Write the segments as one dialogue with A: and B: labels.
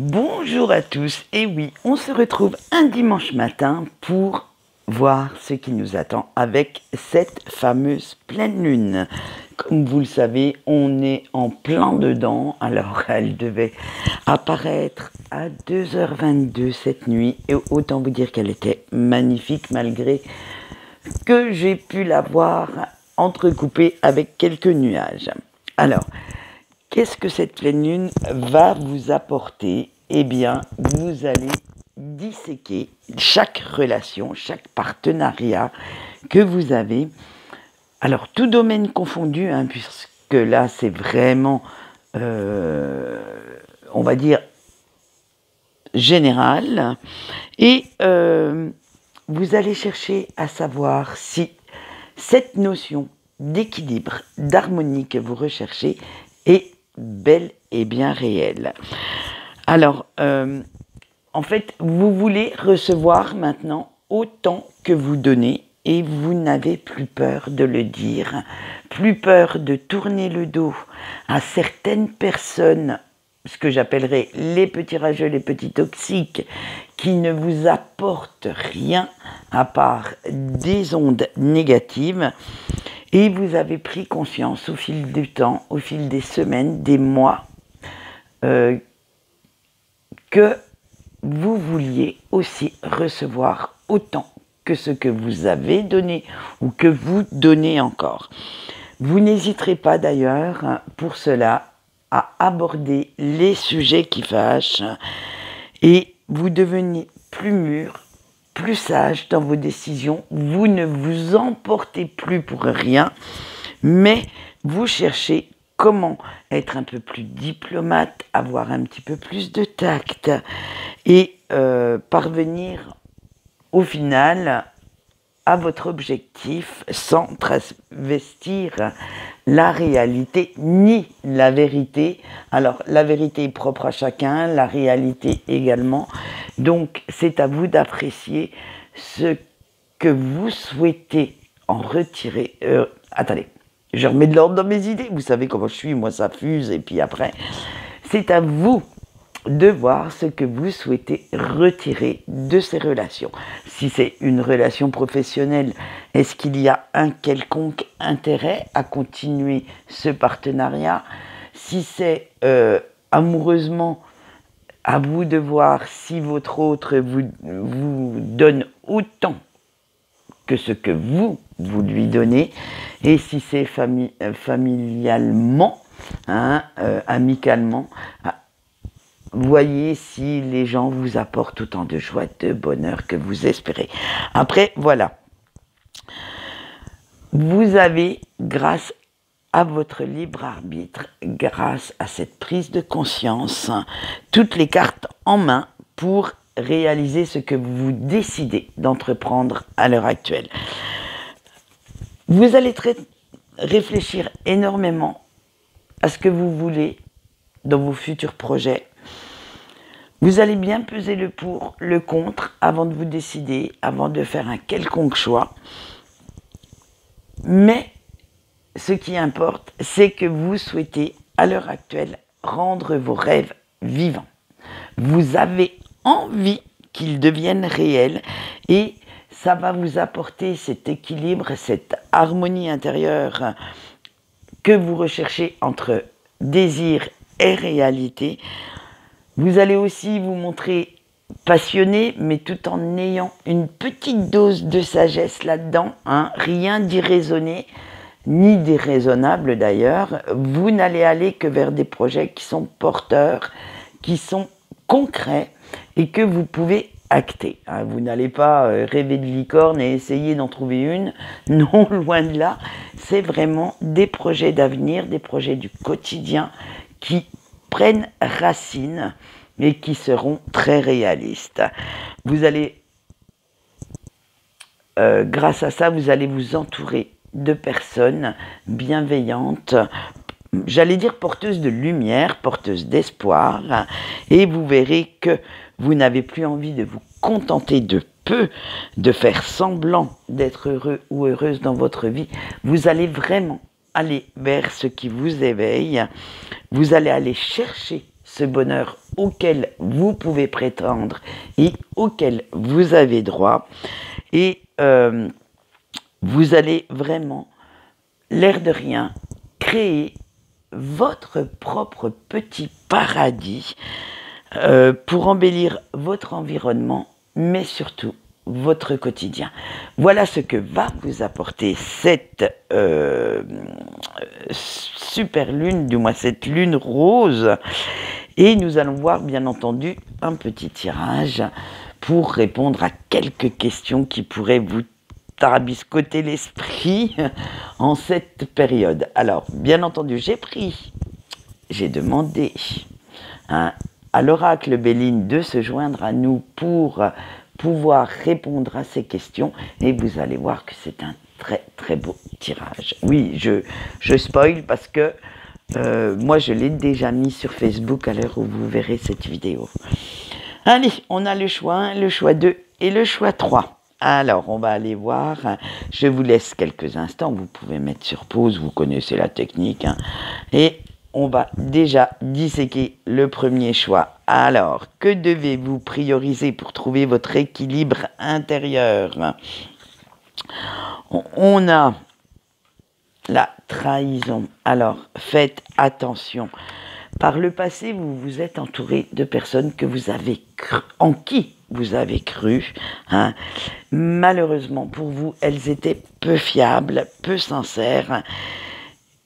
A: Bonjour à tous, et oui, on se retrouve un dimanche matin pour voir ce qui nous attend avec cette fameuse pleine lune. Comme vous le savez, on est en plein dedans, alors elle devait apparaître à 2h22 cette nuit, et autant vous dire qu'elle était magnifique malgré que j'ai pu la voir entrecoupée avec quelques nuages. Alors, qu'est-ce que cette pleine lune va vous apporter? Eh bien, vous allez disséquer chaque relation, chaque partenariat que vous avez. Alors, tout domaine confondu, puisque là, c'est vraiment, on va dire, général. Et vous allez chercher à savoir si cette notion d'équilibre, d'harmonie que vous recherchez est bel et bien réelle. Alors, en fait, vous voulez recevoir maintenant autant que vous donnez et vous n'avez plus peur de le dire, plus peur de tourner le dos à certaines personnes, ce que j'appellerais les petits rageux, les petits toxiques, qui ne vous apportent rien à part des ondes négatives. Et vous avez pris conscience au fil du temps, au fil des semaines, des mois, que vous vouliez aussi recevoir autant que ce que vous avez donné ou que vous donnez encore. Vous n'hésiterez pas d'ailleurs pour cela à aborder les sujets qui fâchent et vous devenez plus mûr, plus sage dans vos décisions. Vous ne vous emportez plus pour rien, mais vous cherchez comment être un peu plus diplomate, avoir un petit peu plus de tact et parvenir au final à votre objectif sans travestir la réalité ni la vérité. Alors la vérité est propre à chacun, la réalité également. Donc c'est à vous d'apprécier ce que vous souhaitez en retirer. Attendez. Je remets de l'ordre dans mes idées. Vous savez comment je suis, moi ça fuse. Et puis après, c'est à vous de voir ce que vous souhaitez retirer de ces relations. Si c'est une relation professionnelle, est-ce qu'il y a un quelconque intérêt à continuer ce partenariat? Si c'est amoureusement, à vous de voir si votre autre vous donne autant que ce que vous lui donnez, et si c'est familialement, amicalement, voyez si les gens vous apportent autant de joie, de bonheur que vous espérez. Après, voilà. Vous avez, grâce à votre libre arbitre, grâce à cette prise de conscience, toutes les cartes en main pour réaliser ce que vous décidez d'entreprendre à l'heure actuelle. Vous allez réfléchir énormément à ce que vous voulez dans vos futurs projets. Vous allez bien peser le pour, le contre avant de vous décider, avant de faire un quelconque choix. Mais ce qui importe, c'est que vous souhaitez à l'heure actuelle rendre vos rêves vivants. Vous avez envie qu'ils deviennent réels et ça va vous apporter cet équilibre, cette harmonie intérieure que vous recherchez entre désir et réalité. Vous allez aussi vous montrer passionné, mais tout en ayant une petite dose de sagesse là-dedans, rien d'irraisonné, ni d'irraisonnable d'ailleurs. Vous n'allez aller que vers des projets qui sont porteurs, qui sont concrets et que vous pouvez acter. Vous n'allez pas rêver de licorne et essayer d'en trouver une. Non, loin de là. C'est vraiment des projets d'avenir, des projets du quotidien qui prennent racine et qui seront très réalistes. Vous allez, grâce à ça, vous allez vous entourer de personnes bienveillantes, j'allais dire porteuses de lumière, porteuses d'espoir, et vous verrez que vous n'avez plus envie de vous contenter de peu, de faire semblant d'être heureux ou heureuse dans votre vie. Vous allez vraiment aller vers ce qui vous éveille, vous allez aller chercher ce bonheur auquel vous pouvez prétendre et auquel vous avez droit. Et vous allez vraiment, l'air de rien, créer votre propre petit paradis pour embellir votre environnement, mais surtout votre quotidien. Voilà ce que va vous apporter cette super lune, du moins cette lune rose. Et nous allons voir bien entendu un petit tirage pour répondre à quelques questions qui pourraient vous tarabiscoter l'esprit en cette période. Alors, bien entendu, j'ai demandé à l'oracle Béline de se joindre à nous pour pouvoir répondre à ces questions et vous allez voir que c'est un très très beau tirage. Oui, je spoil parce que moi je l'ai déjà mis sur Facebook à l'heure où vous verrez cette vidéo. Allez, on a le choix 1, le choix 2 et le choix 3. Alors, on va aller voir. Je vous laisse quelques instants. Vous pouvez mettre sur pause. Vous connaissez la technique. Et on va déjà disséquer le premier choix. Alors, que devez-vous prioriser pour trouver votre équilibre intérieur? On a la trahison. Alors, faites attention. Par le passé, vous vous êtes entouré de personnes que vous avez en qui vous avez cru. Malheureusement pour vous, elles étaient peu fiables, peu sincères.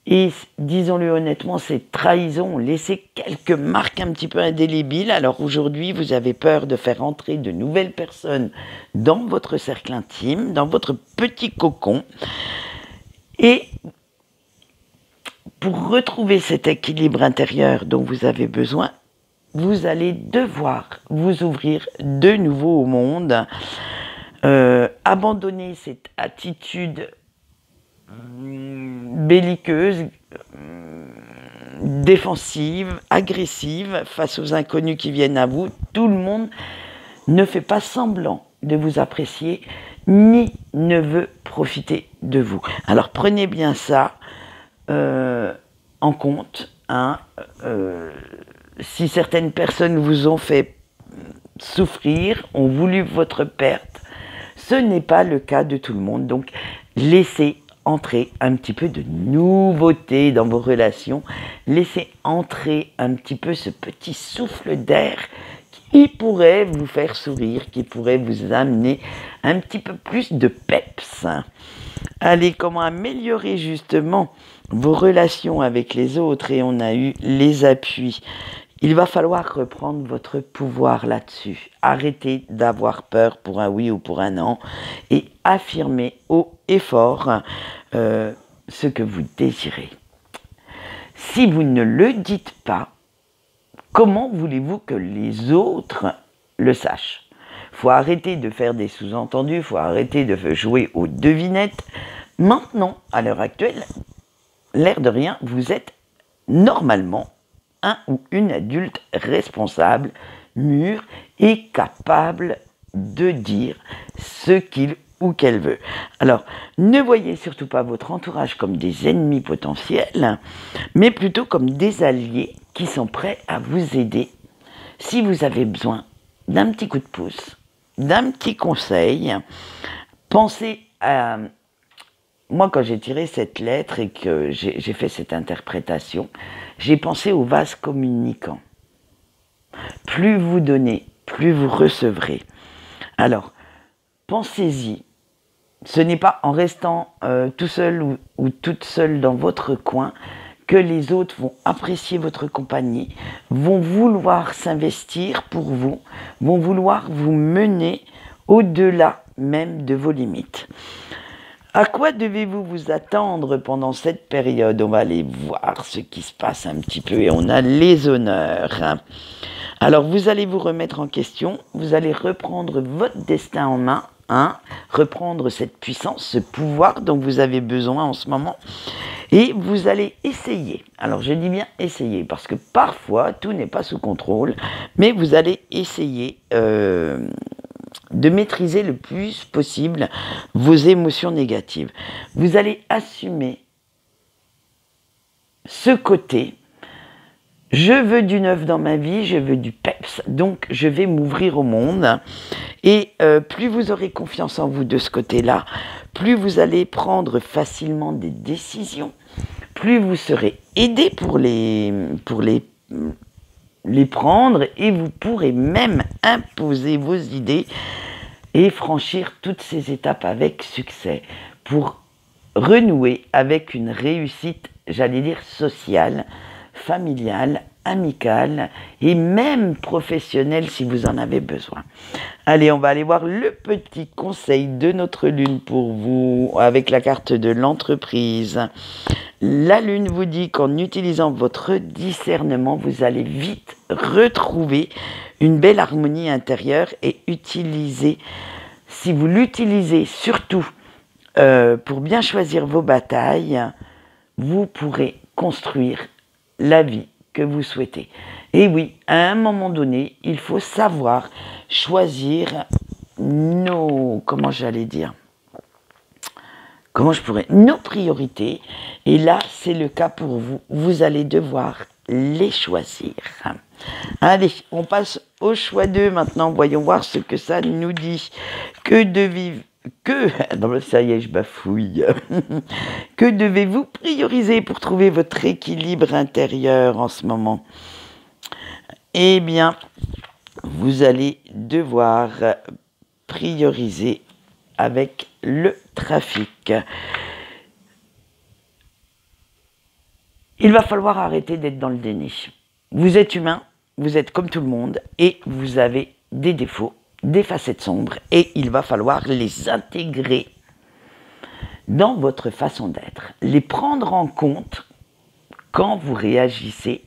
A: Et disons-le honnêtement, ces trahisons ont laissé quelques marques un petit peu indélébiles. Alors aujourd'hui, vous avez peur de faire entrer de nouvelles personnes dans votre cercle intime, dans votre petit cocon. Et pour retrouver cet équilibre intérieur dont vous avez besoin, vous allez devoir vous ouvrir de nouveau au monde, abandonner cette attitude belliqueuse, défensive, agressive face aux inconnus qui viennent à vous. Tout le monde ne fait pas semblant de vous apprécier, ni ne veut profiter de vous. Alors prenez bien ça en compte. Si certaines personnes vous ont fait souffrir, ont voulu votre perte, ce n'est pas le cas de tout le monde. Donc, laissez entrer un petit peu de nouveauté dans vos relations. Laissez entrer un petit peu ce petit souffle d'air qui pourrait vous faire sourire, qui pourrait vous amener un petit peu plus de peps. Allez, comment améliorer justement vos relations avec les autres? Et on a eu les appuis. Il va falloir reprendre votre pouvoir là-dessus. Arrêtez d'avoir peur pour un oui ou pour un non et affirmez haut et fort ce que vous désirez. Si vous ne le dites pas, comment voulez-vous que les autres le sachent? Il faut arrêter de faire des sous-entendus, il faut arrêter de jouer aux devinettes. Maintenant, à l'heure actuelle, l'air de rien, vous êtes normalement un ou une adulte responsable, mûr et capable de dire ce qu'il ou qu'elle veut. Alors, ne voyez surtout pas votre entourage comme des ennemis potentiels, mais plutôt comme des alliés qui sont prêts à vous aider si vous avez besoin d'un petit coup de pouce, d'un petit conseil. Pensez à... Moi, quand j'ai tiré cette lettre et que j'ai fait cette interprétation, j'ai pensé au vase communicant. Plus vous donnez, plus vous recevrez. Alors, pensez-y. Ce n'est pas en restant tout seul ou toute seule dans votre coin que les autres vont apprécier votre compagnie, vont vouloir s'investir pour vous, vont vouloir vous mener au-delà même de vos limites. À quoi devez-vous vous attendre pendant cette période? On va aller voir ce qui se passe un petit peu et on a les honneurs. Alors vous allez vous remettre en question, vous allez reprendre votre destin en main, reprendre cette puissance, ce pouvoir dont vous avez besoin en ce moment et vous allez essayer. Alors je dis bien essayer parce que parfois tout n'est pas sous contrôle, mais vous allez essayer de maîtriser le plus possible vos émotions négatives. Vous allez assumer ce côté Je veux du neuf dans ma vie, je veux du peps, donc je vais m'ouvrir au monde. Et plus vous aurez confiance en vous de ce côté-là, plus vous allez prendre facilement des décisions, plus vous serez aidé pour les prendre, et vous pourrez même imposer vos idées et franchir toutes ces étapes avec succès pour renouer avec une réussite, j'allais dire sociale, familiale, amicale et même professionnelle si vous en avez besoin. Allez, on va aller voir le petit conseil de notre lune pour vous avec la carte de l'entreprise. La lune vous dit qu'en utilisant votre discernement, vous allez vite retrouver une belle harmonie intérieure et si vous l'utilisez surtout pour bien choisir vos batailles, vous pourrez construire la vie que vous souhaitez. Et oui, à un moment donné, il faut savoir choisir nos priorités. Et là, c'est le cas pour vous. Vous allez devoir les choisir. Allez, on passe au choix 2 maintenant. Voyons voir ce que ça nous dit. Non, ça y est, je bafouille. Que devez-vous prioriser pour trouver votre équilibre intérieur en ce moment? Eh bien, vous allez devoir prioriser avec le trafic. Il va falloir arrêter d'être dans le déni. Vous êtes humain, vous êtes comme tout le monde et vous avez des défauts, des facettes sombres, et il va falloir les intégrer dans votre façon d'être, les prendre en compte quand vous réagissez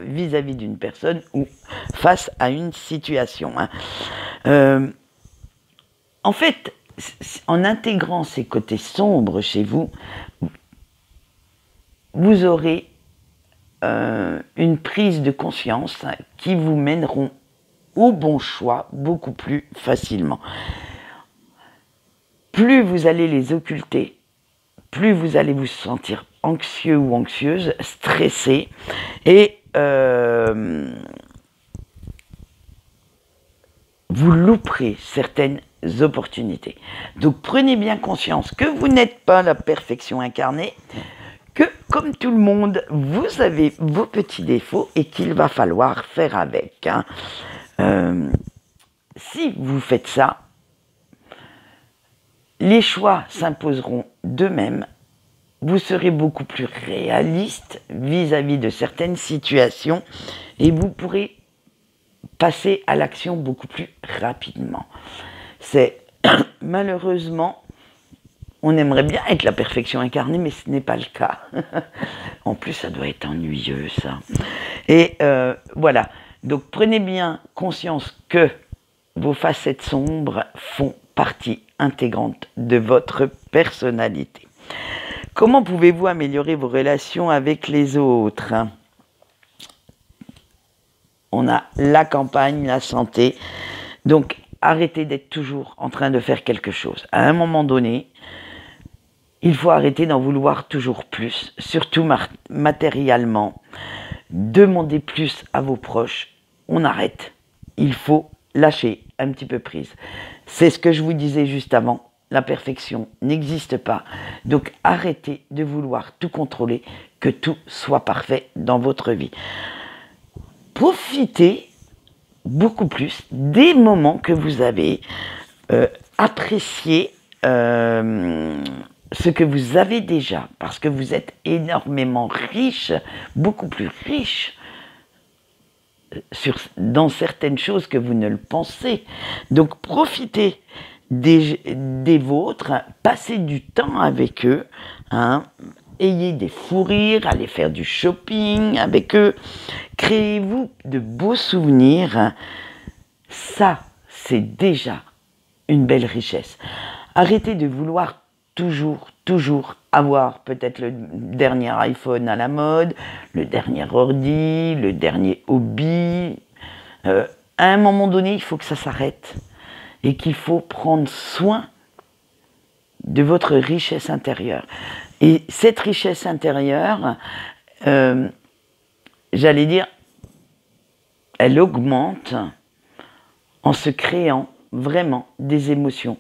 A: vis-à-vis d'une personne ou face à une situation. En fait, en intégrant ces côtés sombres chez vous, vous aurez une prise de conscience qui vous mèneront au bon choix beaucoup plus facilement. Plus vous allez les occulter, plus vous allez vous sentir anxieux ou anxieuse, stressé, et vous louperez certaines opportunités. Donc prenez bien conscience que vous n'êtes pas la perfection incarnée, que comme tout le monde, vous avez vos petits défauts et qu'il va falloir faire avec. Si vous faites ça, les choix s'imposeront d'eux-mêmes. Vous serez beaucoup plus réaliste vis-à-vis de certaines situations et vous pourrez passer à l'action beaucoup plus rapidement. C'est malheureusement, on aimerait bien être la perfection incarnée, mais ce n'est pas le cas. En plus, ça doit être ennuyeux, ça. Et voilà. Donc, prenez bien conscience que vos facettes sombres font partie intégrante de votre personnalité. Comment pouvez-vous améliorer vos relations avec les autres? On a la campagne, la santé. Donc, arrêtez d'être toujours en train de faire quelque chose. À un moment donné, il faut arrêter d'en vouloir toujours plus, surtout matériellement. Demandez plus à vos proches. On arrête. Il faut lâcher un petit peu prise. C'est ce que je vous disais juste avant. La perfection n'existe pas. Donc arrêtez de vouloir tout contrôler, que tout soit parfait dans votre vie. Profitez beaucoup plus des moments que vous avez. Appréciez ce que vous avez déjà, parce que vous êtes énormément riche, beaucoup plus riche dans certaines choses que vous ne le pensez. Donc profitez des vôtres, passez du temps avec eux, ayez des fous rires, allez faire du shopping avec eux, créez-vous de beaux souvenirs. Ça, c'est déjà une belle richesse. Arrêtez de vouloir toujours avoir peut-être le dernier iPhone à la mode, le dernier ordi, le dernier hobby. À un moment donné, il faut que ça s'arrête et qu'il faut prendre soin de votre richesse intérieure. Et cette richesse intérieure, j'allais dire, elle augmente en se créant vraiment des émotions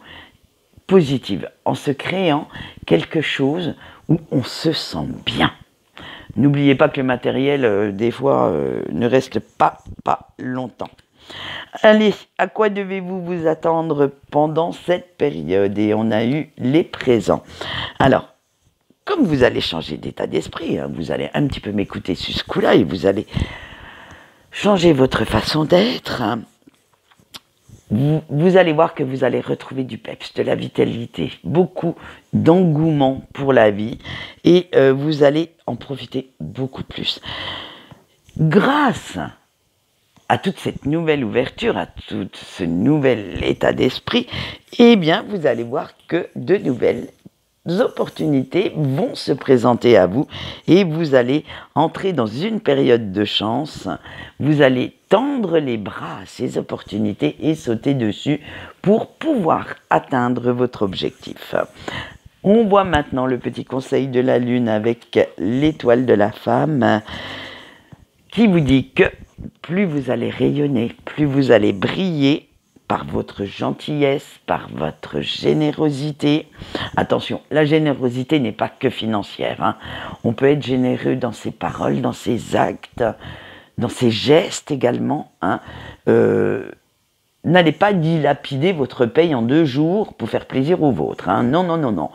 A: positives, en se créant quelque chose où on se sent bien. N'oubliez pas que le matériel, des fois, ne reste pas longtemps. Allez, à quoi devez-vous vous attendre pendant cette période? Et on a eu les présents. Alors, comme vous allez changer d'état d'esprit, hein, vous allez un petit peu m'écouter sur ce coup-là et vous allez changer votre façon d'être. Hein. Vous allez voir que vous allez retrouver du peps, de la vitalité, beaucoup d'engouement pour la vie et vous allez en profiter beaucoup plus. Grâce à toute cette nouvelle ouverture, à tout ce nouvel état d'esprit, eh bien, vous allez voir que de nouvelles opportunités vont se présenter à vous et vous allez entrer dans une période de chance. Vous allez tendre les bras à ces opportunités et sauter dessus pour pouvoir atteindre votre objectif. On voit maintenant le petit conseil de la lune avec l'étoile de la femme qui vous dit que plus vous allez rayonner, plus vous allez briller par votre gentillesse, par votre générosité. Attention, la générosité n'est pas que financière. Hein. On peut être généreux dans ses paroles, dans ses actes, dans ses gestes également. Hein. N'allez pas dilapider votre paye en 2 jours pour faire plaisir aux vôtres. Hein. Non, non, non, non.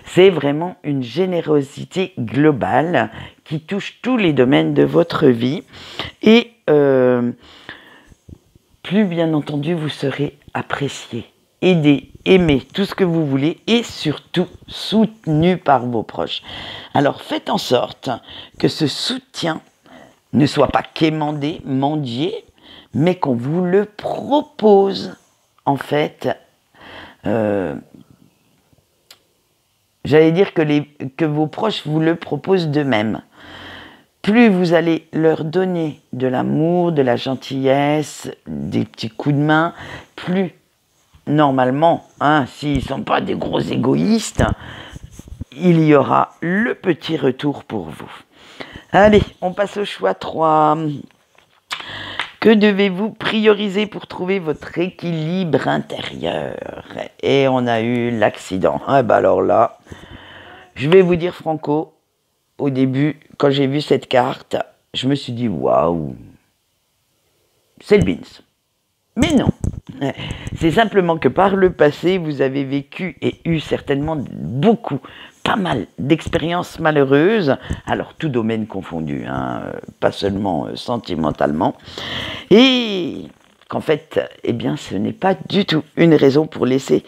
A: C'est vraiment une générosité globale qui touche tous les domaines de votre vie. Et plus bien entendu, vous serez apprécié, aidé, aimé, tout ce que vous voulez et surtout soutenu par vos proches. Alors faites en sorte que ce soutien ne soit pas quémandé, mendié, mais qu'on vous le propose en fait. J'allais dire que vos proches vous le proposent d'eux-mêmes. Plus vous allez leur donner de l'amour, de la gentillesse, des petits coups de main, plus normalement, hein, s'ils ne sont pas des gros égoïstes, il y aura le petit retour pour vous. Allez, on passe au choix 3. Que devez-vous prioriser pour trouver votre équilibre intérieur? Et on a eu l'accident. Ah ben alors là, je vais vous dire franco, au début, quand j'ai vu cette carte, je me suis dit, waouh, c'est le Beans. Mais non, c'est simplement que par le passé, vous avez vécu et eu certainement pas mal d'expériences malheureuses, alors tout domaine confondu, hein, pas seulement sentimentalement, et qu'en fait, eh bien, ce n'est pas du tout une raison pour laisser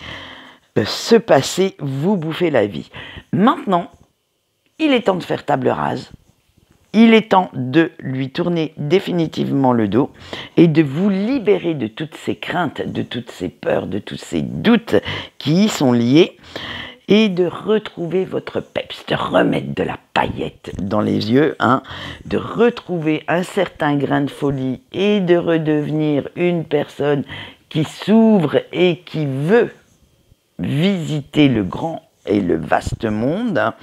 A: ce passé vous bouffer la vie. Maintenant, il est temps de faire table rase. Il est temps de lui tourner définitivement le dos et de vous libérer de toutes ces craintes, de toutes ces peurs, de tous ces doutes qui y sont liés et de retrouver votre peps, de remettre de la paillette dans les yeux, hein, de retrouver un certain grain de folie et de redevenir une personne qui s'ouvre et qui veut visiter le grand et le vaste monde.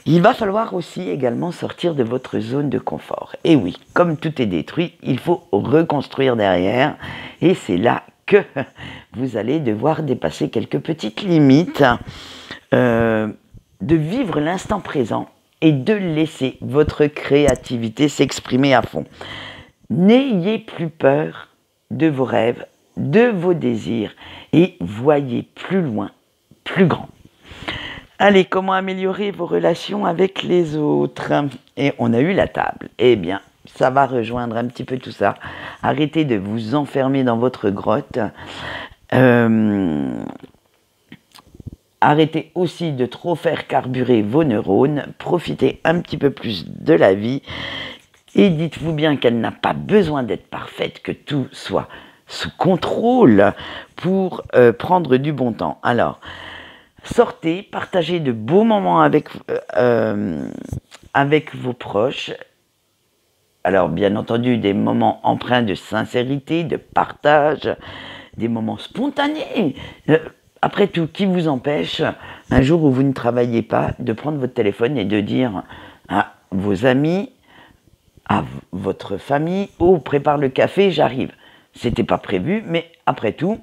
A: Il va falloir aussi également sortir de votre zone de confort. Et oui, comme tout est détruit, il faut reconstruire derrière. Et c'est là que vous allez devoir dépasser quelques petites limites, de vivre l'instant présent et de laisser votre créativité s'exprimer à fond. N'ayez plus peur de vos rêves, de vos désirs et voyez plus loin, plus grand. Allez, comment améliorer vos relations avec les autres? Et on a eu la table. Eh bien, ça va rejoindre un petit peu tout ça. Arrêtez de vous enfermer dans votre grotte. Arrêtez aussi de trop faire carburer vos neurones. Profitez un petit peu plus de la vie. Et dites-vous bien qu'elle n'a pas besoin d'être parfaite, que tout soit sous contrôle pour prendre du bon temps. Alors, sortez, partagez de beaux moments avec vos proches. Alors, bien entendu, des moments empreints de sincérité, de partage, des moments spontanés. Après tout, qui vous empêche, un jour où vous ne travaillez pas, de prendre votre téléphone et de dire à vos amis, à votre famille: oh, prépare le café, j'arrive. C'était pas prévu, mais après tout,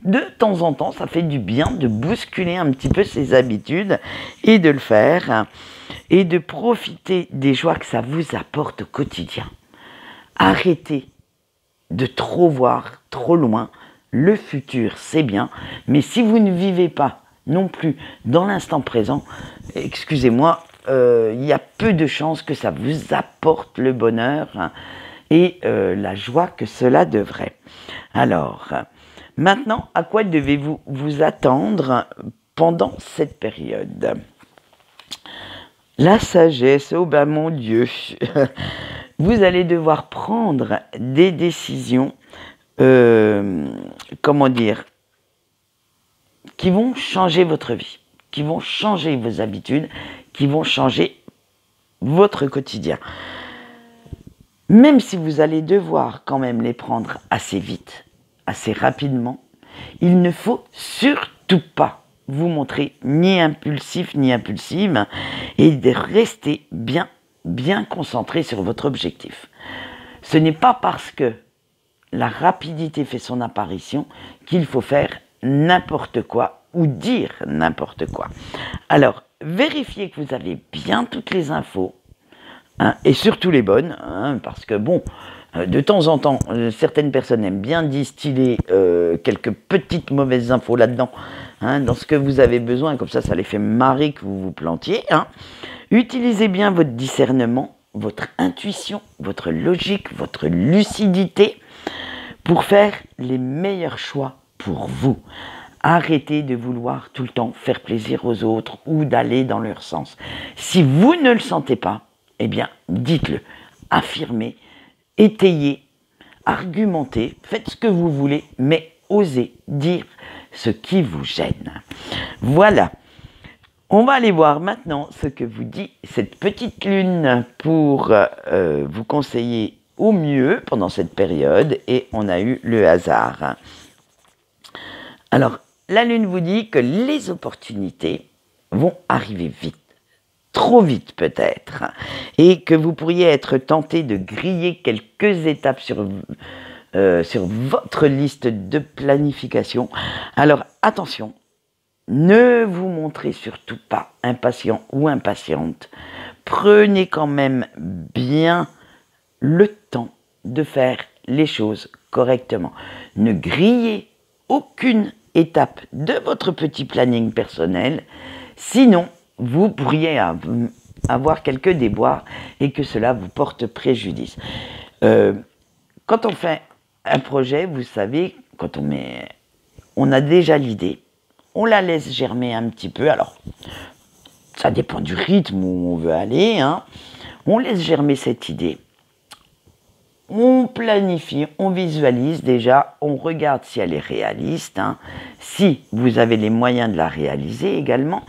A: de temps en temps, ça fait du bien de bousculer un petit peu ses habitudes et de le faire et de profiter des joies que ça vous apporte au quotidien. Arrêtez de trop voir trop loin. Le futur, c'est bien, mais si vous ne vivez pas non plus dans l'instant présent, excusez-moi, il y a peu de chances que ça vous apporte le bonheur et la joie que cela devrait. Alors, maintenant, à quoi devez-vous vous attendre pendant cette période? La sagesse, oh ben mon Dieu, vous allez devoir prendre des décisions, comment dire, qui vont changer votre vie, qui vont changer vos habitudes, qui vont changer votre quotidien. Même si vous allez devoir quand même les prendre assez vite, assez rapidement, il ne faut surtout pas vous montrer ni impulsif ni impulsive et de rester bien concentré sur votre objectif. Ce n'est pas parce que la rapidité fait son apparition qu'il faut faire n'importe quoi ou dire n'importe quoi. Alors, vérifiez que vous avez bien toutes les infos, hein, et surtout les bonnes, hein, parce que bon, de temps en temps, certaines personnes aiment bien distiller quelques petites mauvaises infos là-dedans, hein, dans ce que vous avez besoin, comme ça les fait marrer que vous vous plantiez. Hein. Utilisez bien votre discernement, votre intuition, votre logique, votre lucidité pour faire les meilleurs choix pour vous. Arrêtez de vouloir tout le temps faire plaisir aux autres ou d'aller dans leur sens. Si vous ne le sentez pas, eh bien, dites-le, affirmez, étayez, argumentez, faites ce que vous voulez, mais osez dire ce qui vous gêne. Voilà. On va aller voir maintenant ce que vous dit cette petite lune pour vous conseiller au mieux pendant cette période, et on a eu le hasard. Alors, la lune vous dit que les opportunités vont arriver vite. Trop vite peut-être, et que vous pourriez être tenté de griller quelques étapes sur votre liste de planification. Alors attention, ne vous montrez surtout pas impatient ou impatiente. Prenez quand même bien le temps de faire les choses correctement. Ne grillez aucune étape de votre petit planning personnel, sinon vous pourriez avoir quelques déboires et que cela vous porte préjudice. Quand on fait un projet, vous savez, quand on a déjà l'idée, on la laisse germer un petit peu. Alors, ça dépend du rythme où on veut aller. Hein. On laisse germer cette idée. On planifie, on visualise déjà, on regarde si elle est réaliste, hein, si vous avez les moyens de la réaliser également.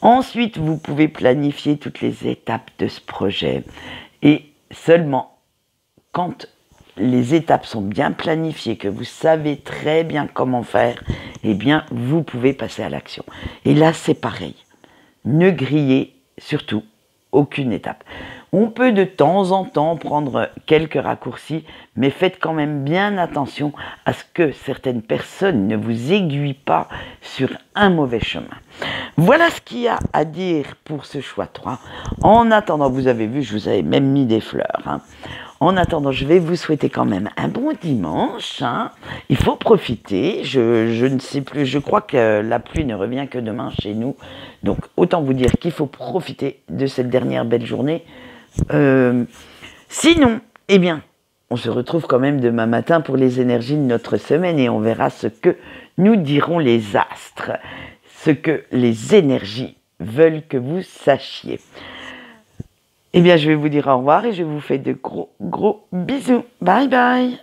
A: Ensuite, vous pouvez planifier toutes les étapes de ce projet. Et seulement quand les étapes sont bien planifiées, que vous savez très bien comment faire, eh bien, vous pouvez passer à l'action. Et là, c'est pareil. Ne grillez surtout aucune étape. On peut de temps en temps prendre quelques raccourcis, mais faites quand même bien attention à ce que certaines personnes ne vous aiguillent pas sur un mauvais chemin. Voilà ce qu'il y a à dire pour ce choix 3. En attendant, vous avez vu, je vous avais même mis des fleurs. Hein. En attendant, je vais vous souhaiter quand même un bon dimanche. Hein. Il faut profiter. Je ne sais plus, je crois que la pluie ne revient que demain chez nous. Donc, autant vous dire qu'il faut profiter de cette dernière belle journée. Sinon, eh bien, on se retrouve quand même demain matin pour les énergies de notre semaine et on verra ce que nous diront les astres, ce que les énergies veulent que vous sachiez. Eh bien, je vais vous dire au revoir et je vous fais de gros bisous. Bye bye.